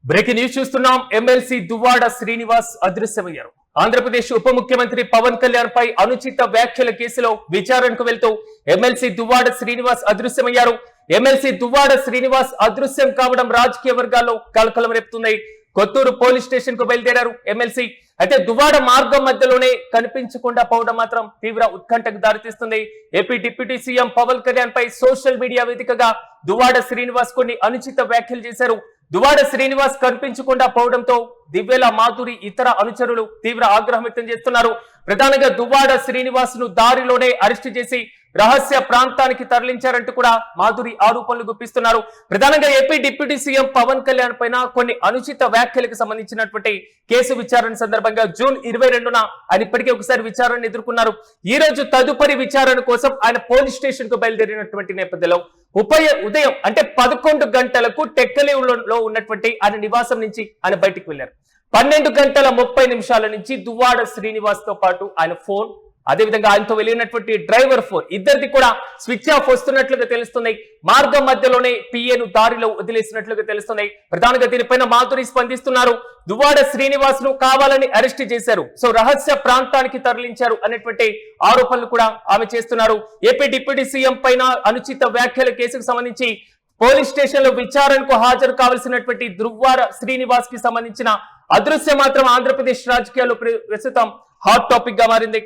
Breaking news చూస్తున్నాం. MLC Duvvada Srinivas అదృశ్యమయ్యారు. Andhra Pradesh ఉప ముఖ్యమంత్రి పవన్ కళ్యాణ్ పై అనుచిత వ్యాఖ్యల కేసులో విచారణకు వెళ్తూ ఎమ్మెల్సీ దువ్వాడ శ్రీనివాస్ అదృశ్యమయ్యారు. ఎమ్మెల్సీ దువ్వాడ శ్రీనివాస్ అదృశ్యం కావడం రాజకీయ వర్గాల్లో కలకలం రేపుతున్నాయి. కొత్తూరు పోలీస్ స్టేషన్ కు బయలుదేరారు ఎమ్మెల్సీ. అయితే దువ్వాడ మార్గం మధ్యలోనే కనిపించకుండా పోవడం మాత్రం తీవ్ర ఉత్కంఠకు దారితీస్తుంది. AP deputy CM Pawan Kalyan పై సోషల్ మీడియా వేదికగా దువ్వాడ శ్రీనివాస్ కొన్ని అనుచిత వ్యాఖ్యలు చేశారు. దువ్వాడ శ్రీనివాస్ కనిపించకుండా పోవడంతో దివ్యల మాధురి ఇతర అనుచరులు తీవ్ర ఆగ్రహం వ్యక్తం చేస్తున్నారు. ప్రధానంగా దువ్వాడ శ్రీనివాస్ ను దారిలోనే అరెస్టు చేసి రహస్య ప్రాంతానికి తరలించారంటూ కూడా మాధురి ఆరోపణలు గుప్పిస్తున్నారు. ప్రధానంగా AP deputy CM Pawan Kalyan పైన కొన్ని అనుచిత వ్యాఖ్యలకు సంబంధించినటువంటి కేసు విచారణ సందర్భంగా జూన్ 22న ఆయన ఇప్పటికే ఒకసారి విచారణ ఎదుర్కొన్నారు. ఈ రోజు తదుపరి విచారణ కోసం ఆయన పోలీస్ స్టేషన్ కు బయలుదేరినటువంటి నేపథ్యంలో ఉదయం అంటే 11 గంటలకు టెక్కలిలో ఉన్నటువంటి ఆయన నివాసం నుంచి ఆయన బయటికి వెళ్లారు. 12:30 నుంచి దువ్వాడ శ్రీనివాస్ తో పాటు ఆయన ఫోన్, అదేవిధంగా ఆయనతో వెళ్ళినటువంటి డ్రైవర్ ఫోన్ ఇద్దరిది కూడా స్విచ్ ఆఫ్ వస్తున్నట్లుగా తెలుస్తున్నాయి. మార్గం మధ్యలోనే పిఏను దారిలో వదిలేసినట్లుగా తెలుస్తున్నాయి. ప్రధానంగా దీనిపైన మాధురి స్పందిస్తున్నారు. దువ్వాడ శ్రీనివాస్ ను కావాలని అరెస్ట్ చేశారు, సో రహస్య ప్రాంతానికి తరలించారు అనేటువంటి ఆరోపణలు కూడా ఆమె చేస్తున్నారు. ఏపీ డిప్యూటీ సీఎం పైన అనుచిత వ్యాఖ్యల కేసుకు సంబంధించి పోలీస్ స్టేషన్ లో విచారణకు హాజరు కావాల్సినటువంటి దువ్వాడ శ్రీనివాస్ కి సంబంధించిన అదృశ్యం మాత్రం ఆంధ్రప్రదేశ్ రాజకీయాల్లో ప్రస్తుతం హాట్ టాపిక్ గా మారింది.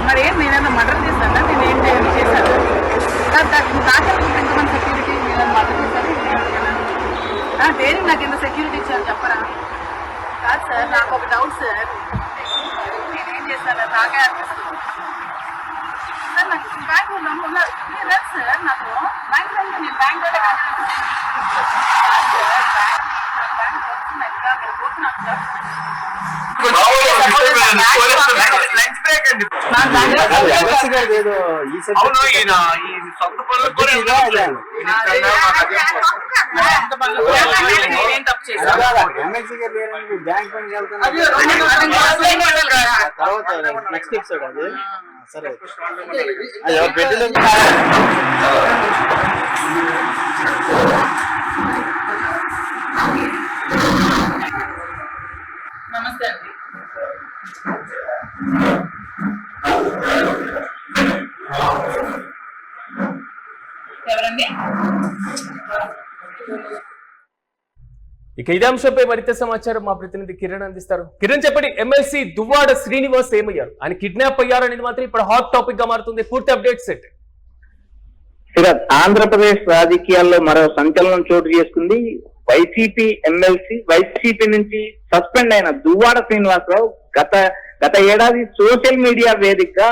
మరి నేనేదో మర్డర్ చేశాను, నేను ఏం చేశాను ఎంతమంది సెక్యూరిటీ నేను మర్డర్ చేశాను, దేనికి నాకు ఎంత సెక్యూరిటీ ఇచ్చారు చెప్పరా? కాదు సార్, నాకు ఒక డౌట్ సార్, నేనేం చేశాను నాకే అనిపిస్తుంది సార్. నాకు బ్యాంక్ ఉన్నారు సార్, నాకు బ్యాంక్ నేను బ్యాంక్ కూడా నెక్స్ట్ ఎపిసోడ్ అది. సరే నమస్తే అండి. ఎవరండి? ఇక ఇదే అంశంపై మరింత సమాచారం మా ప్రతినిధి కిరణ్ అందిస్తారు. కిరణ్ చెప్పండి, ఎమ్మెల్సీ దువ్వాడ శ్రీనివాస్ ఏమయ్యారు? ఆయన కిడ్నాప్ అయ్యారనేది మాత్రం ఇప్పుడు హాట్ టాపిక్ గా మారుతుంది. పూర్తి అప్డేట్స్ ఏంటి? ఆంధ్రప్రదేశ్ రాజకీయాల్లో మరో సంచలనం చోటు చేసుకుంది. వైసీపీ ఎమ్మెల్సీ, వైసీపీ నుంచి సస్పెండ్ అయిన దువ్వాడ శ్రీనివాసరావు గత ఏడాది సోషల్ మీడియా వేదికగా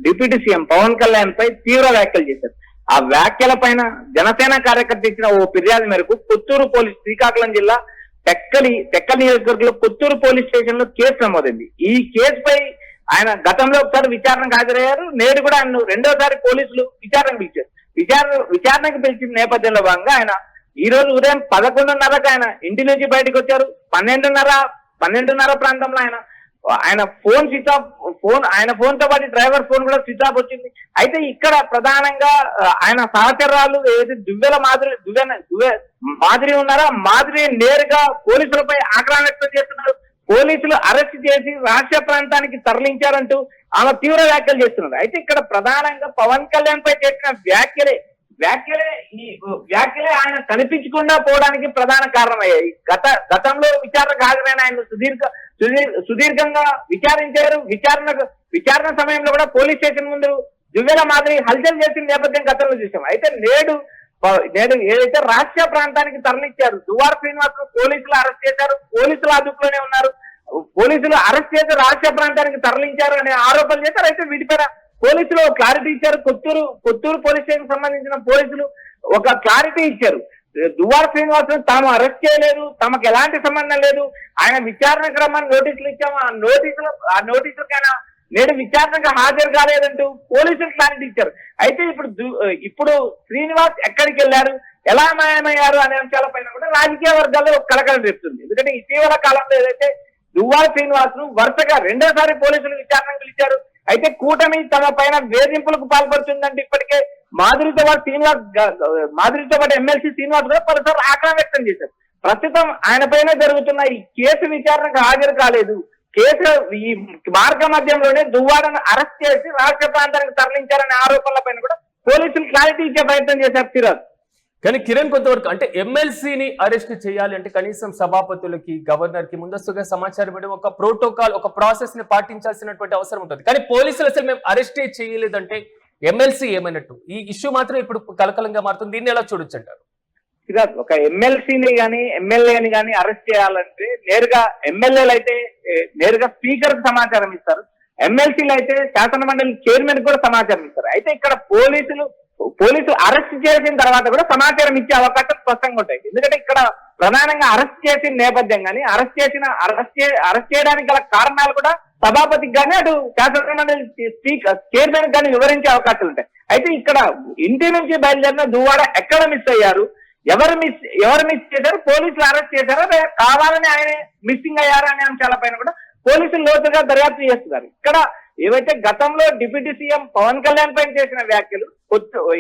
డిప్యూటీ సీఎం పవన్ కళ్యాణ్ పై తీవ్ర వ్యాఖ్యలు చేశారు. ఆ వ్యాఖ్యల పైన జనసేన కార్యకర్త ఇచ్చిన ఓ ఫిర్యాదు మేరకు కొత్తూరు పోలీస్, శ్రీకాకుళం జిల్లా టెక్కలి నియోజకవర్గంలో కొత్తూరు పోలీస్ స్టేషన్ లో కేసు నమోదైంది. ఈ కేసుపై ఆయన గతంలో ఒకసారి విచారణకు హాజరయ్యారు. నేడు కూడా ఆయన రెండోసారి పోలీసులు విచారణకు పిలిచారు. విచారణకు పిలిచిన నేపథ్యంలో భాగంగా ఆయన ఈ రోజు ఉదయం 11:30కు ఆయన ఇంటి నుంచి బయటకు వచ్చారు. 12:30 ప్రాంతంలో ఆయన ఫోన్ స్విచ్ ఆఫ్, ఆయన ఫోన్ తో పాటు డ్రైవర్ ఫోన్ కూడా స్విచ్ ఆఫ్ వచ్చింది. అయితే ఇక్కడ ప్రధానంగా ఆయన సహచరాలు ఏదైతే దువ్వెల మాధురి ఉన్నారో మాధురి నేరుగా పోలీసులపై ఆగ్రహం వ్యక్తం చేస్తున్నారు. పోలీసులు అరెస్ట్ చేసి రహస్య ప్రాంతానికి తరలించారంటూ ఆమె తీవ్ర వ్యాఖ్యలు చేస్తున్నారు. అయితే ఇక్కడ ప్రధానంగా పవన్ కళ్యాణ్ పై చేసిన వ్యాఖ్యలే ఆయన కనిపించకుండా పోవడానికి ప్రధాన కారణమయ్యాయి. గతంలో విచారణకు హాజరైన ఆయన సుదీర్ఘంగా విచారించారు. విచారణ సమయంలో కూడా పోలీస్ స్టేషన్ ముందు దువ్వెల మాదిరి హల్చల్ చేసిన నేపథ్యం గతంలో చూసాం. అయితే నేడు ఏదైతే రహస్య ప్రాంతానికి తరలించారు, దువ్వాడ శ్రీనివాస్ పోలీసులు అరెస్ట్ చేశారు. పోలీసుల అదుపులోనే ఉన్నారు. పోలీసులు అరెస్ట్ చేసి రహస్య ప్రాంతానికి తరలించారు అనే ఆరోపణలు చేశారు. అయితే వీటిపైన పోలీసులు క్లారిటీ ఇచ్చారు. కొత్తూరు పోలీస్ స్టేషన్ సంబంధించిన పోలీసులు ఒక క్లారిటీ ఇచ్చారు. దువ్వాడ శ్రీనివాస్ తాము అరెస్ట్ చేయలేదు, తమకు ఎలాంటి సంబంధం లేదు, ఆయన విచారణ క్రమాన్ని నోటీసులు ఇచ్చాము, ఆ నోటీసులకు ఆయన నేడు విచారణకు హాజరు కాలేదంటూ పోలీసులు క్లారిటీ ఇచ్చారు. అయితే ఇప్పుడు శ్రీనివాస్ ఎక్కడికి వెళ్లారు, ఎలా మాయమయ్యారు అనే అంశాలపైన కూడా రాజకీయ వర్గాల్లో కలకలం రేపుతుంది. ఎందుకంటే ఇటీవల కాలంలో ఏదైతే దువ్వాడ శ్రీనివాస్ ను వరుసగా రెండోసారి పోలీసులు విచారణకు పిలిచారు. అయితే కూటమి తమ పైన వేధింపులకు పాల్పడుతుందంటే ఇప్పటికే మాధురితో పాటు ఎమ్మెల్సీ శ్రీనివాస్ కూడా పలుసార్లు ఆగ్రహం వ్యక్తం చేశారు. ప్రస్తుతం ఆయన పైన జరుగుతున్న ఈ కేసు విచారణకు హాజరు కాలేదు. కేసు ఈ మార్గ మధ్యంలోనే దువ్వాడను అరెస్ట్ చేసి రాష్ట్ర ప్రాంతానికి తరలించారనే ఆరోపణల పైన కూడా పోలీసులు క్లారిటీ ఇచ్చే ప్రయత్నం చేశారు సిరాజ్. కానీ కిరణ్ కొంతవరకు అంటే ఎమ్మెల్సీని అరెస్ట్ చేయాలి అంటే కనీసం సభాపతులకి గవర్నర్ కి ముందస్తుగా సమాచారం ఇవ్వడం, ఒక ప్రోటోకాల్, ఒక ప్రాసెస్ ని పాటించాల్సినటువంటి అవసరం ఉంటుంది. కానీ పోలీసులు అసలు మేము అరెస్టే చేయలేదంటే ఎమ్మెల్సీ ఏమైనట్టు? ఈ ఇష్యూ మాత్రం ఇప్పుడు కలకలంగా మారుతుంది. దీన్ని ఎలా చూడొచ్చు అంటారు? సిరాజ్, ఒక ఎమ్మెల్సీని గాని ఎమ్మెల్యేని గాని అరెస్ట్ చేయాలంటే నేరుగా ఎమ్మెల్యేలు అయితే నేరుగా స్పీకర్ కు సమాచారం ఇస్తారు, ఎమ్మెల్సీలు అయితే శాసన మండలి చైర్మన్ కూడా సమాచారం ఇస్తారు. అయితే ఇక్కడ పోలీసులు అరెస్ట్ చేసిన తర్వాత కూడా సమాచారం ఇచ్చే అవకాశం స్పష్టంగా ఉంటాయి. ఎందుకంటే ఇక్కడ ప్రధానంగా అరెస్ట్ చేసిన నేపథ్యం కానీ అరెస్ట్ చేయడానికి గల కారణాలు కూడా సభాపతికి కానీ అటు శాసన మండలి స్పీకర్ చైర్మన్ కానీ వివరించే అవకాశాలు ఉంటాయి. అయితే ఇక్కడ ఇంటి నుంచి బయలుదేరిన దువ్వాడ ఎక్కడ మిస్ అయ్యారు, ఎవరు మిస్ చేశారు, పోలీసులు అరెస్ట్ చేశారో కావాలని ఆయన మిస్సింగ్ అయ్యారా అనే అంశాల పైన కూడా పోలీసులు లోతుగా దర్యాప్తు చేస్తున్నారు. ఇక్కడ ఏవైతే గతంలో డిప్యూటీ సీఎం పవన్ కళ్యాణ్ పైన చేసిన వ్యాఖ్యలు,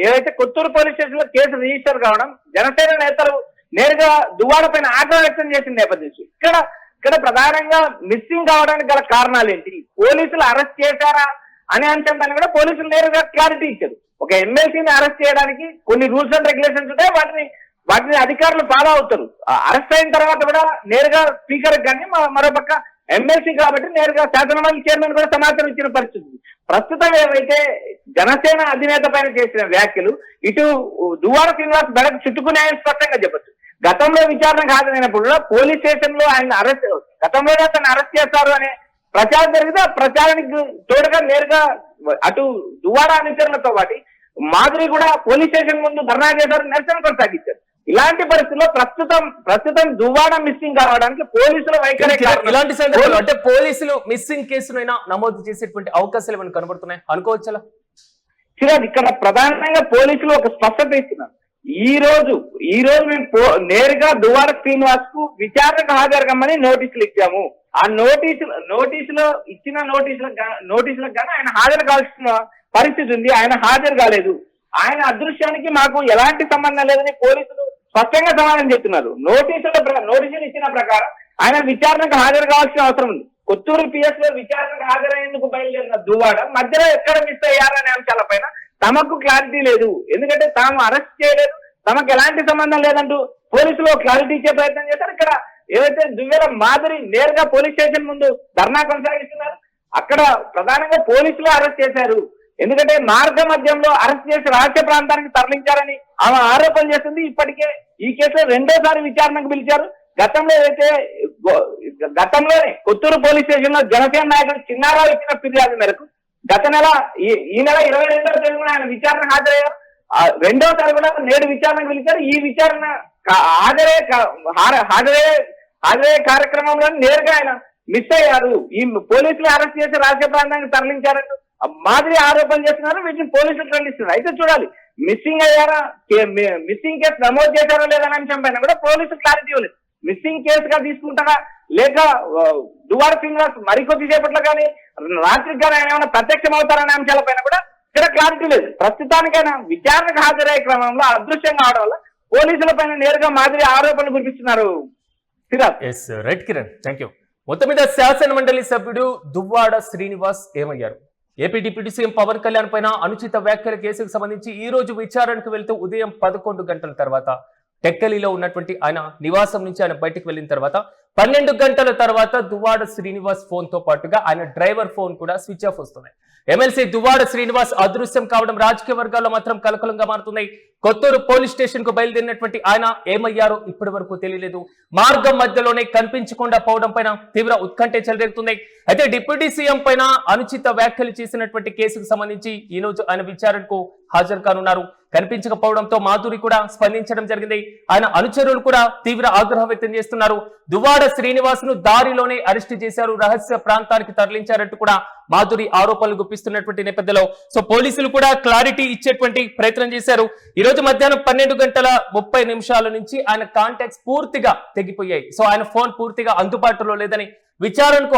ఏవైతే కొత్తూరు పోలీస్ స్టేషన్ లో కేసు రిజిస్టర్ కావడం, జనసేన నేతలు నేరుగా దువ్వాడ పైన ఆగ్రహం వ్యక్తం చేసిన నేపథ్యం ఇక్కడ ప్రధానంగా మిస్సింగ్ కావడానికి గల కారణాలు ఏంటి, పోలీసులు అరెస్ట్ చేశారా అనే అంశం పైన కూడా పోలీసులు నేరుగా క్లారిటీ ఇచ్చారు. ఒక ఎమ్మెల్సీని అరెస్ట్ చేయడానికి కొన్ని రూల్స్ అండ్ రెగ్యులేషన్స్ ఉంటాయి, వాటిని అధికారులు ఫాలో అవుతారు. అరెస్ట్ అయిన తర్వాత కూడా నేరుగా స్పీకర్ కానీ మరోపక్క ఎమ్మెల్సీ కాబట్టి నేరుగా శాసనమండలి చైర్మన్ కూడా సమాచారం ఇచ్చిన పరిస్థితి. ప్రస్తుతం ఏవైతే జనసేన అధినేత పైన చేసిన వ్యాఖ్యలు ఇటు దువ్వాడ శ్రీనివాస్ బెడకు చుట్టుకున్నాయని స్పష్టంగా చెప్పచ్చు. గతంలో విచారణకు హాజరైనప్పుడు కూడా పోలీస్ స్టేషన్ లో ఆయన గతంలోనే అతను అరెస్ట్ చేస్తారు అనే ప్రచారం జరిగితే ఆ ప్రచారానికి తోడుగా నేరుగా అటు దువ్వాడ అనుచరులతో పాటు మాధురి కూడా పోలీస్ స్టేషన్ ముందు ధర్నా చేశారు, నిరసన కొనసాగించారు. ఇలాంటి పరిస్థితుల్లో ప్రస్తుతం దువ్వాడ మిస్సింగ్ కావడానికి పోలీసుల వైఖరి. ఇలాంటి సందర్భంలో అంటే పోలీసులు మిస్సింగ్ కేసునైనా నమోదు చేసేటువంటి అవకాశాలు ఏమైనా కనబడుతున్నాయి అనుకోవచ్చా? సిరాజ్, ఇక్కడ ప్రధానంగా పోలీసులు ఒక స్పష్టత ఇస్తున్నారు. ఈ రోజు మేము నేరుగా దువ్వాడ శ్రీనివాస్ కు విచారణకు హాజరుగమ్మని నోటీసులు ఇచ్చాము. ఆ నోటీసులో ఇచ్చిన నోటీసులకు గానీ ఆయన హాజరు కావాల్సిన పరిస్థితి ఉంది. ఆయన హాజరు కాలేదు. ఆయన అదృశ్యానికి మాకు ఎలాంటి సంబంధం లేదని పోలీసులు స్పష్టంగా సమాధానం చెప్తున్నారు. నోటీసులు ఇచ్చిన ప్రకారం ఆయన విచారణకు హాజరు కావాల్సిన అవసరం ఉంది. కొత్తూరు పిఎస్ లో విచారణకు హాజరయ్యేందుకు బయలుదేరిన దువ్వాడ మధ్యలో ఎక్కడ మిస్ అయ్యారనే అంశాలపైన తమకు క్లారిటీ లేదు. ఎందుకంటే తాము అరెస్ట్ చేయలేదు, తమకు ఎలాంటి సంబంధం లేదంటూ పోలీసులు క్లారిటీ ఇచ్చే ప్రయత్నం చేశారు. ఇక్కడ ఏదైతే దువ్వాడ మాధురి నేరుగా పోలీస్ స్టేషన్ ముందు ధర్నా కొనసాగిస్తున్నారు, అక్కడ ప్రధానంగా పోలీసులు అరెస్ట్ చేశారు. ఎందుకంటే మార్గ మధ్యంలో అరెస్ట్ చేసి రాష్ట్ర ప్రాంతానికి తరలించారని ఆమె ఆరోపణ చేస్తుంది. ఇప్పటికే ఈ కేసులో రెండోసారి విచారణకు పిలిచారు. గతంలోనే కొత్తూరు పోలీస్ స్టేషన్ లో జనసేన నాయకుడు చిన్నారావు ఇచ్చిన ఫిర్యాదు మేరకు గత నెల ఈ నెల 22వ తేదీన ఆయన విచారణ హాజరయ్యారు. రెండోసారి కూడా నేడు విచారణకు పిలిచారు. ఈ విచారణ హాజరయ్యే కార్యక్రమంలో నేరుగా ఆయన మిస్ అయ్యారు. ఈ పోలీసులు అరెస్ట్ చేసి రాష్ట్ర ప్రాంతానికి తరలించారంటూ మాదిరి ఆరోపణ చేస్తున్నారు. వీటిని పోలీసులు ఖండిస్తున్నారు. అయితే చూడాలి, మిస్సింగ్ అయ్యారా, మిస్సింగ్ కేసు నమోదు చేశారో లేదనే అంశం పైన కూడా పోలీసులు క్లారిటీ ఇవ్వలేదు. మిస్సింగ్ కేసుగా తీసుకుంటారా లేక దువ్వాడ శ్రీనివాస్ మరికొద్ది సేపట్లో కానీ రాత్రికి కానీ ఆయన ఏమైనా ప్రత్యక్షం అవుతారనే అంశాలపైన కూడా ఇక్కడ క్లారిటీ లేదు. ప్రస్తుతానికైనా విచారణకు హాజరయ్యే క్రమంలో అదృశ్యం కావడం వల్ల పోలీసుల పైన నేరుగా మాదిరి ఆరోపణలు గురిపిస్తున్నారు. Right Kiran, thank you. మొత్తం మీద శాసన మండలి సభ్యుడు దువ్వాడ శ్రీనివాస్ ఏమయ్యారు? AP deputy CM Pawan Kalyan పైన అనుచిత వ్యాఖ్యల కేసుకు సంబంధించి ఈ రోజు విచారణకు వెళ్తూ ఉదయం 11 గంటల తర్వాత టెక్కలిలో ఉన్నటువంటి ఆయన నివాసం నుంచి ఆయన బయటకు వెళ్ళిన తర్వాత 12 గంటల తర్వాత దువ్వాడ శ్రీనివాస్ ఫోన్ తో పాటుగా ఆయన డ్రైవర్ ఫోన్ కూడా స్విచ్ ఆఫ్ వస్తున్నాయి. ఎమ్మెల్సీ దువ్వాడ శ్రీనివాస్ అదృశ్యం కావడం రాజకీయ వర్గాల్లో మాత్రం కలకలంగా మారుతున్నాయి. కొత్తూరు పోలీస్ స్టేషన్ కు బయలుదేరినటువంటి ఆయన ఏమయ్యారో ఇప్పటి వరకు తెలియలేదు. మార్గం మధ్యలోనే కనిపించకుండా పోవడం పైన తీవ్ర ఉత్కంఠ చెలరేగుతున్నాయి. అయితే డిప్యూటీ సీఎం పైన అనుచిత వ్యాఖ్యలు చేసినటువంటి కేసుకు సంబంధించి ఈ రోజు ఆయన విచారణకు హాజరు కానున్నారు. కనిపించకపోవడంతో మాధురి కూడా స్పందించడం జరిగింది. ఆయన అనుచరులు కూడా తీవ్ర ఆగ్రహం వ్యక్తం చేస్తున్నారు. దువ్వాడ శ్రీనివాస్ ను దారిలోనే అరెస్టు చేశారు, రహస్య ప్రాంతానికి తరలించారంటూ కూడా మాధురి ఆరోపణలు గుప్పిస్తున్నటువంటి నేపథ్యంలో సో పోలీసులు కూడా క్లారిటీ ఇచ్చేటువంటి ప్రయత్నం చేశారు. ఈ రోజు మధ్యాహ్నం 12:30 నుంచి ఆయన కాంటాక్ట్స్ పూర్తిగా తెగిపోయాయి. సో ఆయన ఫోన్ పూర్తిగా అందుబాటులో లేదని, విచారణకు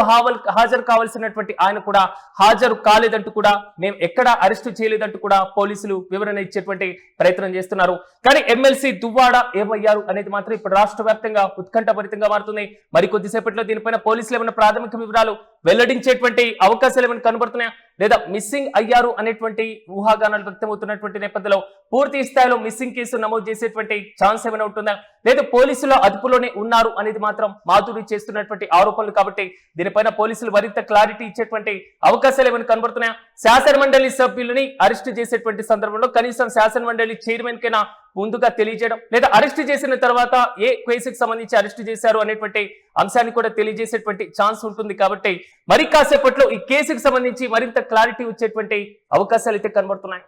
హాజరు కావాల్సినటువంటి ఆయన కూడా హాజరు కాలేదంటూ కూడా, మేము ఎక్కడా అరెస్టు చేయలేదంటూ కూడా పోలీసులు వివరణ ఇచ్చేటువంటి ప్రయత్నం చేస్తున్నారు. కానీ ఎమ్మెల్సీ దువ్వాడ ఏమయ్యారు అనేది మాత్రం ఇప్పుడు రాష్ట్ర వ్యాప్తంగా ఉత్కంఠభరితంగా మారుతుంది. మరి కొద్దిసేపట్లో దీనిపైన పోలీసులు ఏమైనా ప్రాథమిక వివరాలు వెల్లడించేటువంటి అవకాశాలు ఏమైనా కనబడుతున్నాయా, లేదా మిస్సింగ్ అయ్యారు అనేటువంటి ఊహాగానాలు వ్యక్తమవుతున్నటువంటి నేపథ్యంలో పూర్తి స్థాయిలో మిస్సింగ్ కేసు నమోదు చేసేటువంటి ఛాన్స్ ఏమైనా ఉంటుందా, లేదా పోలీసుల అదుపులోనే ఉన్నారు అనేది మాత్రం మాధురి చేస్తున్నటువంటి ఆరోపణలు. కాబట్టి దీనిపైన పోలీసులు మరింత క్లారిటీ ఇచ్చేటువంటి అవకాశాలు ఏమైనా కనబడుతున్నాయా? శాసన మండలి సభ్యులని అరెస్ట్ చేసేటువంటి సందర్భంలో కనీసం శాసన మండలి చైర్మన్ కైనా ముందుగా తెలియజేయడం, లేదా అరెస్ట్ చేసిన తర్వాత ఏ కేసుకు సంబంధించి అరెస్ట్ చేశారు అనేటువంటి అంశాన్ని కూడా తెలియజేసేటువంటి ఛాన్స్ ఉంటుంది. కాబట్టి మరి కాసేపట్లో ఈ కేసుకు సంబంధించి మరింత క్లారిటీ వచ్చేటువంటి అవకాశాలు అయితే కనబడుతున్నాయి.